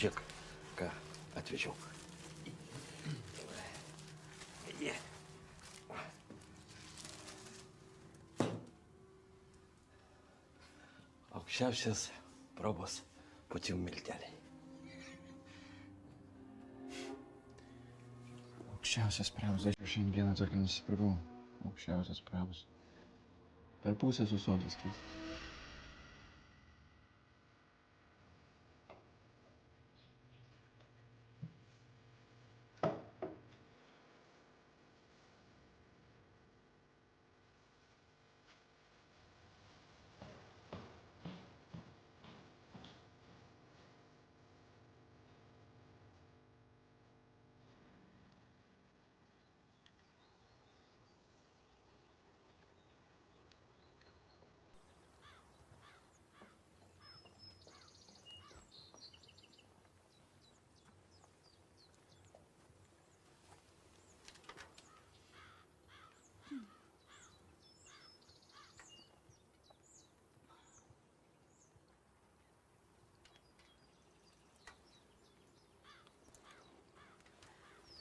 Žiūrėk, ką atvežiau. Aukščiausias probos pučių milteliai. Aukščiausias pravas. Aš šiandieną tokį nusipirkau. Aukščiausias pravas. Per pusę su sodas.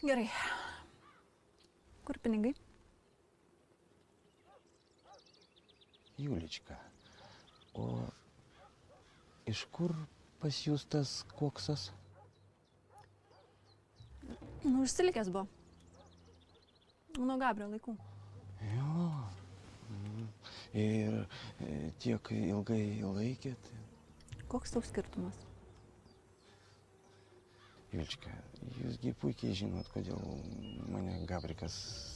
Gerai. Kur pinigai? Julička, o iš kur pas jūs tas koksas? Nu, užsilikęs buvo. Nuo Gabrio laikų. Jo. Ir tiek ilgai laikėt? Koks tau skirtumas? Julička, jūsgi puikiai žinot, kodėl mane Gabrikas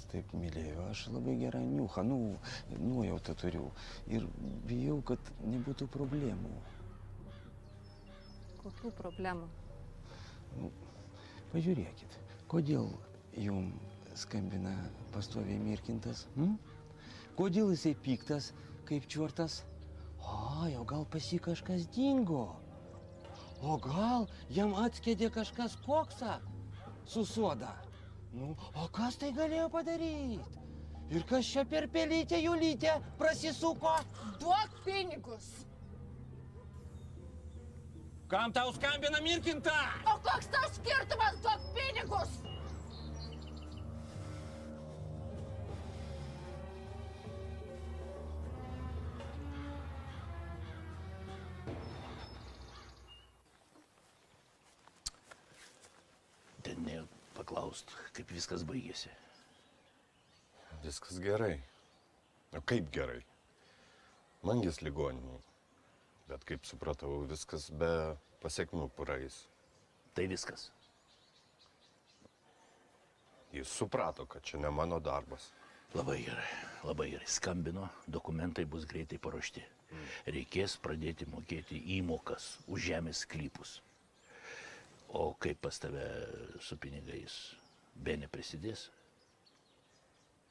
taip mylėjo. Aš labai gerą niuchą, nuojautą turiu. Ir bijau, kad nebūtų problemų. Kokių problemų? Pažiūrėkit, kodėl jum skambina pastoviai Mirkintas? Kodėl jisai piktas, kaip čiortas? O gal pas jį kažkas dingo? O gal jam atskėdė kažkas koksą su soda? O kas tai galėjo padaryti? Ir kas čia per pelytę Julytę prasisuko? Duok pinigus! Kam tau skambina Mirkinta? O koks tau skirtumas, duok pinigus! Ten nėjo paklaust, kaip viskas baigėsi. Viskas gerai. O kaip gerai? Mangės ligoniniai. Bet kaip supratau, viskas be pasekmių praeis. Tai viskas. Jis suprato, kad čia ne mano darbas. Labai gerai, labai gerai. Skambino, dokumentai bus greitai paruošti. Reikės pradėti mokėti įmokas už žemės sklypus. O kaip pas tave su pinigais? Benė prisidės?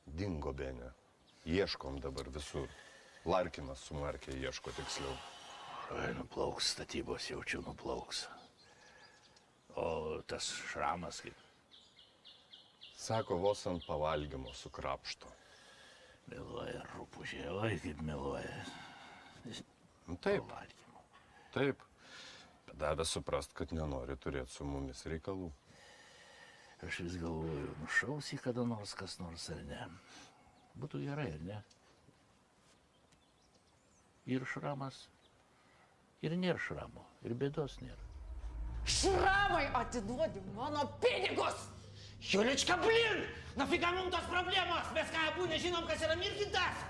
Dingo Benė. Ieškom dabar visur. Larkinas su Markė ieško tiksliau. Nuplauks statybos, jaučiu, nuplauks. O tas šramas kaip? Sako, vos ant pavalgymo sukrapšto. Meluoja rūpužė, oi kaip meluoja. Taip, Pavalgymo. taip. Davė suprast, kad nenori turėti su mumis reikalų. Aš vis galvoju, nušaus į kada nors kas nors ar ne. Būtų gerai, ar ne? Ir šramas, ir nėra šramo, ir bėdos nėra. Šramai, atiduodi mano pinigus! Julička, blin! Nafiga mums tos problemos? Mes ką abu nežinom, kas yra Mirkintas?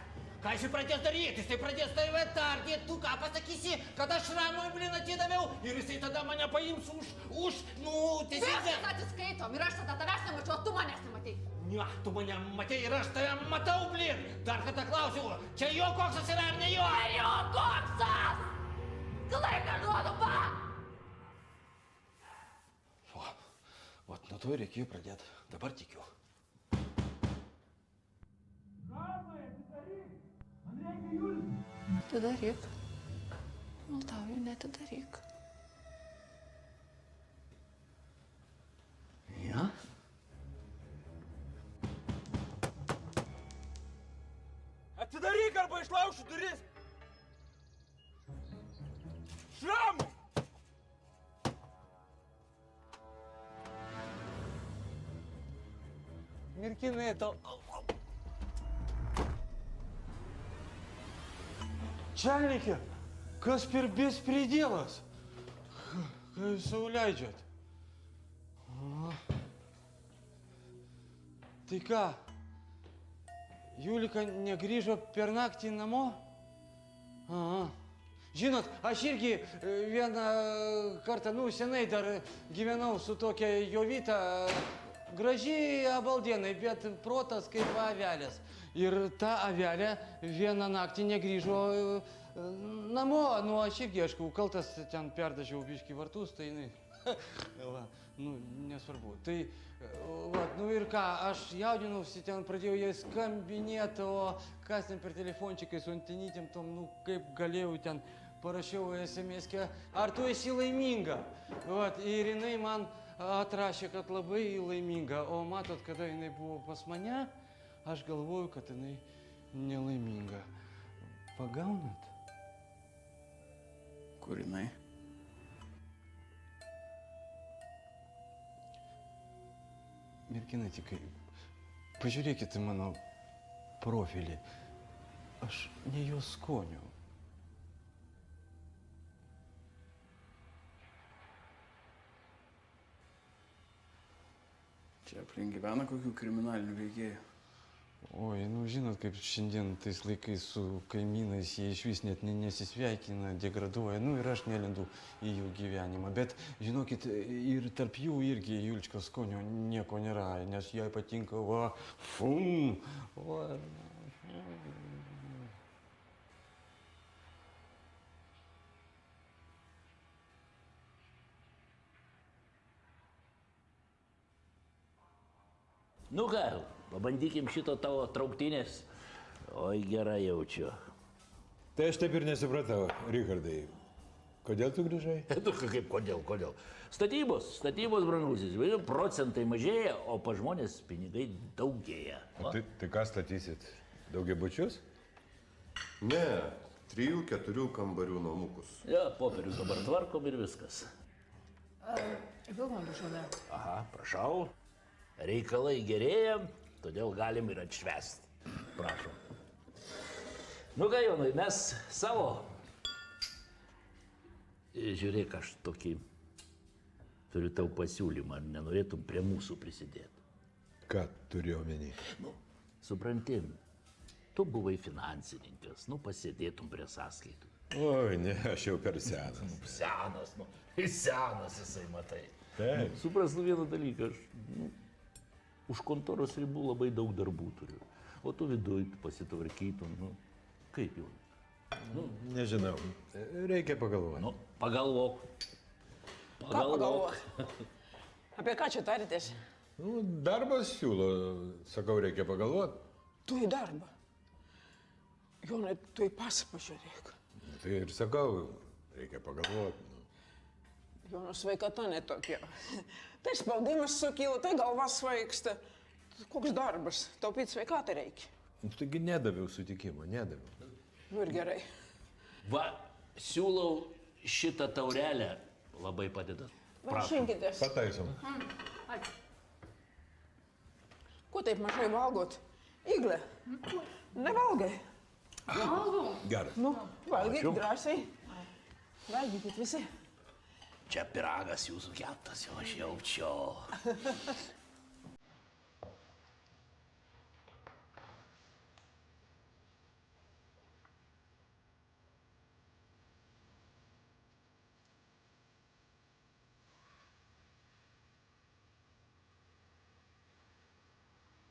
Ką jis pradės daryti? Jis tai pradės tave tardyti, tu ką pasakysi, kad aš Ramui, blin, atidaviau ir jisai tada mane paims tiesiog... Viskas atsiskaitom ir aš tada tavęs nemačiau, o tu manęs nematei. Ne, tu mane matei ir aš tave matau, blin. Dar kartą klausiu, čia jo koksas yra ar ne jo? Ar jo koksas? Klaiką duodu, pa! Vat nuo to ir reikėjo pradėti. Dabar tikiu. Atidaryk. Maldauju, neatidaryk. Ja? Atidaryk arba išlaušiu duris! Šramai! Меркина это... Чальники, kas per bespridėlas. Kai sau leidžiat. O. Tai ką, Julika negrįžo per naktį namo? Aha. Žinot, aš irgi vieną kartą, senai dar gyvenau su tokia Jovita, graži abaldienai, bet protas kaip avelės. Ir ta avelė vieną naktį negrįžo namo, aš irgi, aišku, kaltas ten perdažiau biškį vartus, tai jinai, va, nesvarbu. Tai, va, ir ką, aš jaudinausi, ten pradėjau jai skambinėti, o kas ten per telefončikai su antenytėm tom, kaip galėjau ten, parašiau SMS-kę, ar tu esi laiminga? Vat, ir jinai man atrašė, kad labai laiminga, o matot, kada jinai buvo pas mane, aš galvoju, kad jinai nelaiminga. Pagaunat? Kur jinai? Merkinatikai, pažiūrėkite mano profilį. Aš ne jos skonio. Čia aplink gyvena kokių kriminalinių veikėjų. Oi, žinot, kaip šiandien tais laikais su kaimynais jie išvis net nesisveikina, degraduoja, ir aš nelendu į jų gyvenimą. Bet, žinokit, ir tarp jų irgi Juličkos skonio nieko nėra, nes jai patinka, va, fum, va. Nu ką, pabandykim šito tavo trauktinės. Oi, gerai jaučiu. Tai aš taip ir nesupratau, Richardai. Kodėl tu grįžai? Kaip kodėl? Statybos brangusis. Procentai mažėja, o pa žmonės pinigai daugėja. Tai ką statysit? Daugiabučius? Ne, 3-4 kambarių namukus. Ja, popierius dabar tvarkom ir viskas. Vilma Dušonė. Aha, prašau. Reikalai gerėja, todėl galim ir atšvęsti. Prašom. Nu ką, Jonai, mes savo. Žiūrėk, aš tokį turiu tau pasiūlymą, ar nenorėtum prie mūsų prisidėti. Ką turi omeny? Supranti, tu buvai finansininkas, pasėdėtum prie sąskaitų. Oi, ne, aš jau per senas. Senas jisai, matai. Taip. Suprasnu vieną dalyką, aš už kontoros ribų labai daug darbų turiu. O tu viduj pasitvarkytum, kaip jau? Nežinau, reikia pagalvoti. Pagalvok. Apie ką čia tarėtės? Darbas siūlo, sakau, reikia pagalvoti. Tu į darbą. Jonai, tu į pasą pažiūrėk. Tai ir sakau, reikia pagalvoti. Jono sveikata netokia. Tai spaudimas sukyla, tai galva svaigsta. Koks darbas? Taupyti sveikatą reikia. Taigi nedaviau sutikimo, nedaviau. Ir gerai. Va, siūlau šitą taurelę, labai padeda. Vaišinkitės. Pataisom. Ko taip mažai valgot? Igle, nevalgai. Gerai. Valgykit drąsiai. Valgykit visi. Čia piragas jūsų keptas, jau aš jaučiu.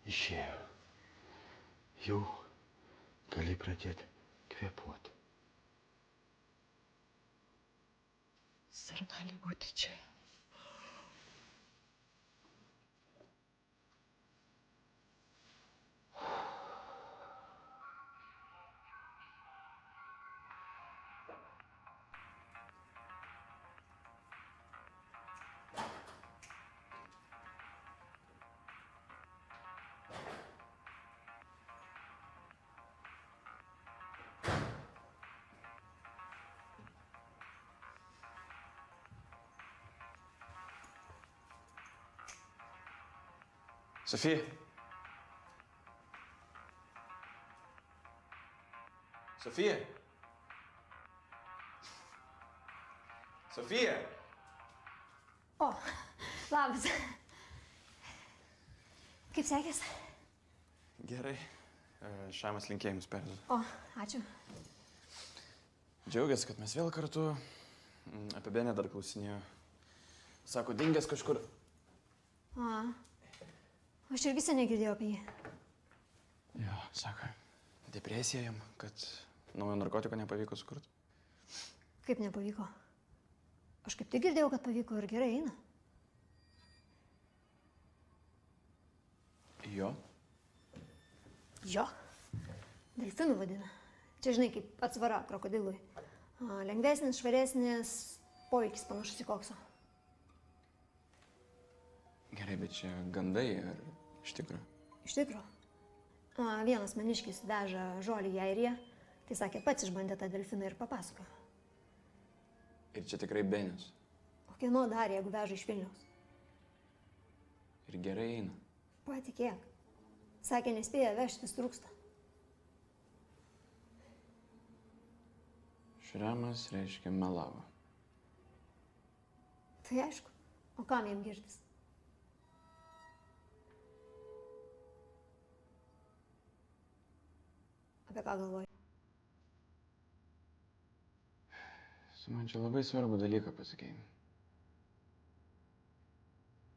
Išėjo. Jau gali pradėti kvėpuoti. Ar gali būti čia? Sofija, Sofija? Sofija? O, labas. Kaip sekėsi? Gerai. Šamas linkėjimus perduodu. O, ačiū. Džiaugiasi, kad mes vėl kartu. Apie Benę dar klausinėjo. Sako, dingęs kažkur. A, aš irgi seniai girdėjau apie jį. Jo, sako, depresija jam, kad naujo narkotiko nepavyko sukurti. Kaip nepavyko? Aš kaip tik girdėjau, kad pavyko ir gerai eina. Jo? Jo. Delfinų vadina. Čia žinai, kaip atsvara krokodilui. Lengvesnis, švaresnis, poveikis panašus į kokso. Gerai, bet čia gandai ar iš tikro? Iš tikro. Vienas maniškis veža žolį į Airiją. Tai sakė, pats išbandė tą delfiną ir papasakojo. Ir čia tikrai Benis. O kieno dar, jeigu veža iš Vilniaus? Ir gerai eina. Patikėk. Sakė, nespėja vežtis, trūksta. Šramas reiškia melavo. Tai aišku. O kam jam girtis? Apie ką galvoji? Tu man čia labai svarbų dalyką pasakei.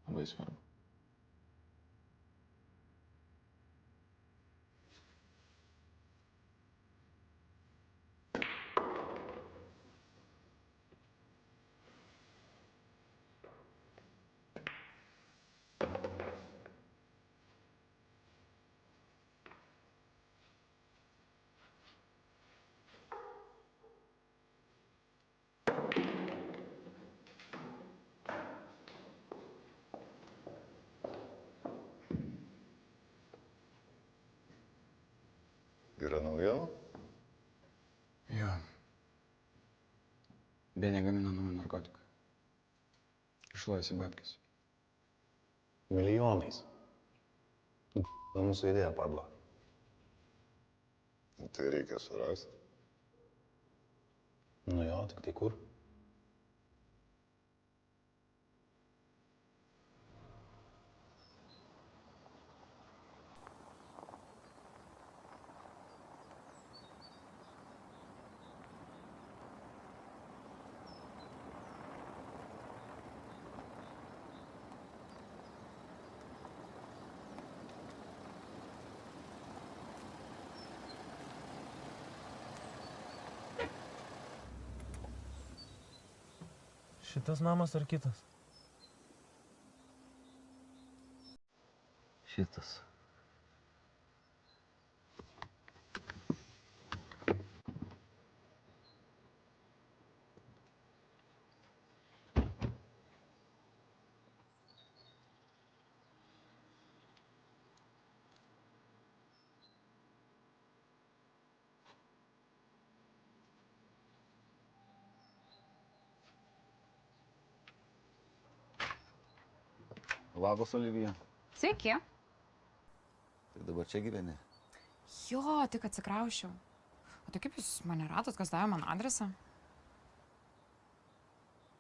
Labai svarbu. Yra naujienų? Jo. Benė gamina naują narkotiką. Išlojasi babkis. Milijonais. Ta mūsų idėja padla. Tai reikia surasti. Nu jo, tik tai kur? Šitas namas ar kitas? Šitas. Labas, Olivija. Sveiki. Tai dabar čia gyveni? Jo, tik atsikraušiau. O tai kaip jūs mane radot, kas davė man adresą?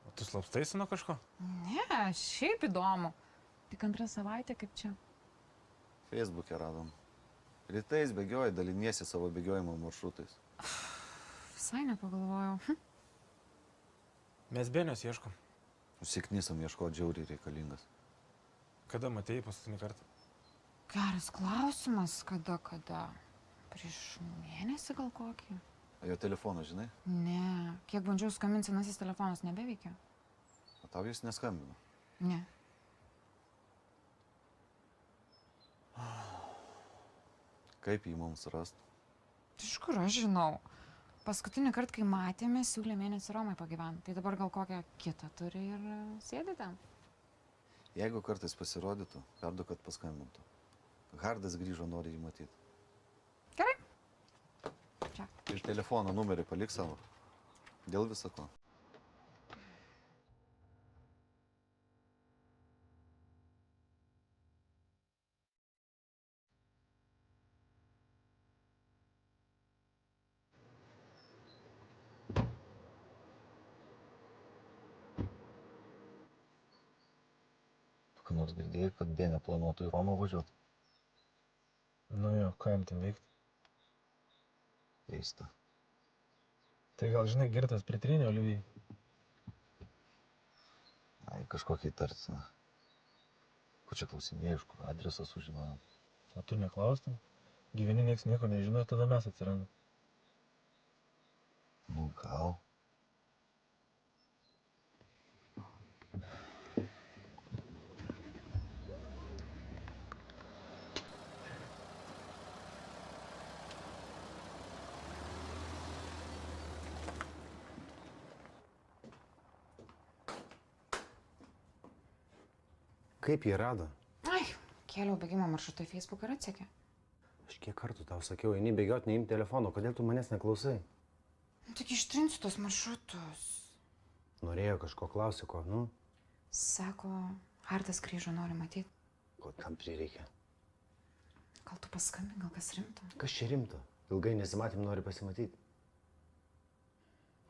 O tu slapstaisi nuo kažko? Ne, šiaip įdomu. Tik antrą savaitę kaip čia. Facebook'e radom. Rytais bėgioji, daliniesi savo bėgiojimo maršrutais. Visai nepagalvojau. Mes Benios ieškom. Užsiknisam ieškoti, žiauriai reikalingas. Kada matėjai paskutinį kartą? Geras klausimas, kada. Prieš mėnesį gal kokį? O jo telefoną, žinai? Ne, kiek bandžiau skambinti, senasis telefonas nebeveikia. O tau jis neskambino? Ne. Kaip jį mums rast? Iš kur aš žinau? Paskutinį kartą, kai matėme, siūlė mėnesį Romai pagyventi. Tai dabar gal kokią kitą turi ir sėdi ten. Jeigu kartais pasirodytų, perduok, kad paskambintų. Hardas grįžo, nori jį matyti. Gerai. Čia. Ir telefono numerį palik savo. Dėl viso ko. ką nors girdėjai, kad Benė planuotų į Romą važiuoti? Nu jo, ką jam ten veikti? Keista. Tai gal žinai, girtas pritrynė Olivijai? Ai, kažkokia įtartina. Ko čia klausimėjai, iš kur adresą sužinojom? O tu neklaustum? Gyveni, nieks nieko nežino, tada mes atsirandam. Nu, gal. Kaip jį rado? Ai, kėliau bėgimo maršrutą į Facebook ir atsekė. Aš kiek kartų tau sakiau, eini bėgiot, neimti telefono, kodėl tu manęs neklausai? Tik ištrinsiu tos maršrutus. Norėjo kažko klausė, ko, nu? Sako, Hardas grįžo, nori matyti. Ko kam prireikia? Gal tu paskambink, gal kas rimto? Kas čia rimto? Ilgai nesimatėm, nori pasimatyti.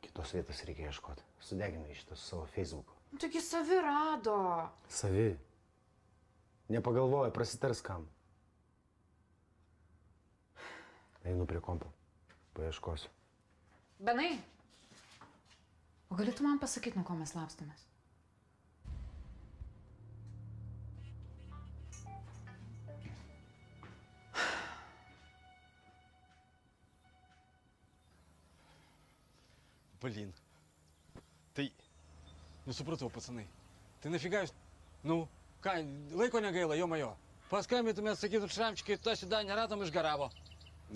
Kitos vietos reikia ieškoti. Sudeginai šitą su savo Facebooku. Taigi savi rado. Savi. Nepagalvoja, prasitars kam. Einu prie kompo. Paieškosiu. Benai, o gali tu man pasakyti, nuo ko mes slapstomės? Блин. Tai, nesupratau, pacanai. Tai nafiga jūs, nu, ką, laiko negaila, jo-majo. Paskambintumėt, sakytum, šramčikai, tu sida neradom išgaravo.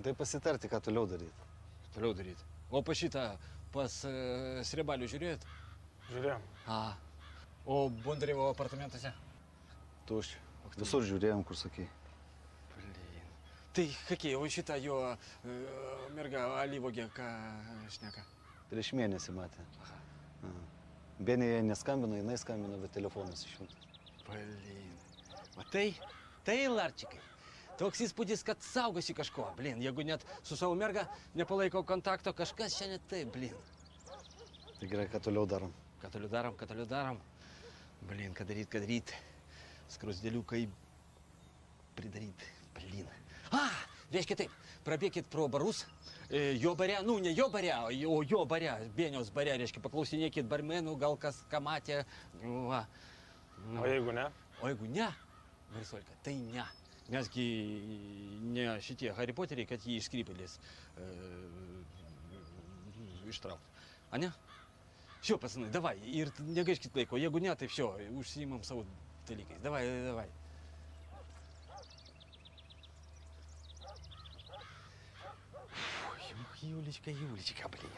Tai pasitarti, ką toliau daryti. Toliau daryti. O pas šitą, pas Srebalių žiūrėjot? Žiūrėjom. A. O Bondarevo apartamentuose? Tuščia. Visur žiūrėjom, kur sakei. Блин. Tai kokie, o šitą jo merga alyvogė, ką šneka? Prieš mėnesį matė. Benė jai neskambino, jinai skambino, bet telefonas išjungtas. Блин. O tai Larčikai. Toks įspūdis, kad saugosi kažko. Blin, jeigu net su savo merga nepalaiko kontakto, kažkas čia ne taip, blin. Tai gerai, ką toliau darom? Ką toliau darom? Blin, ką daryt? Skrusdėliukai pridaryt, blin. Reiškia taip, prabėkit pro barus, jo bare, nu ne jo bare, o jo bare, Beniaus bare, reiškia, paklausinėkit barmenų, gal kas ką matė. Va. O jeigu ne? O jeigu ne, Marisolka, tai ne. Mesgi ne šitie Harry Potteriai, kad jį iš skrypelės ištraukt. A ne? Šio, pasanai, davai, ir negaiškit laiko. Jeigu ne, tai šio, užsiimam savo dalykais. Davai. Юлечка, блин.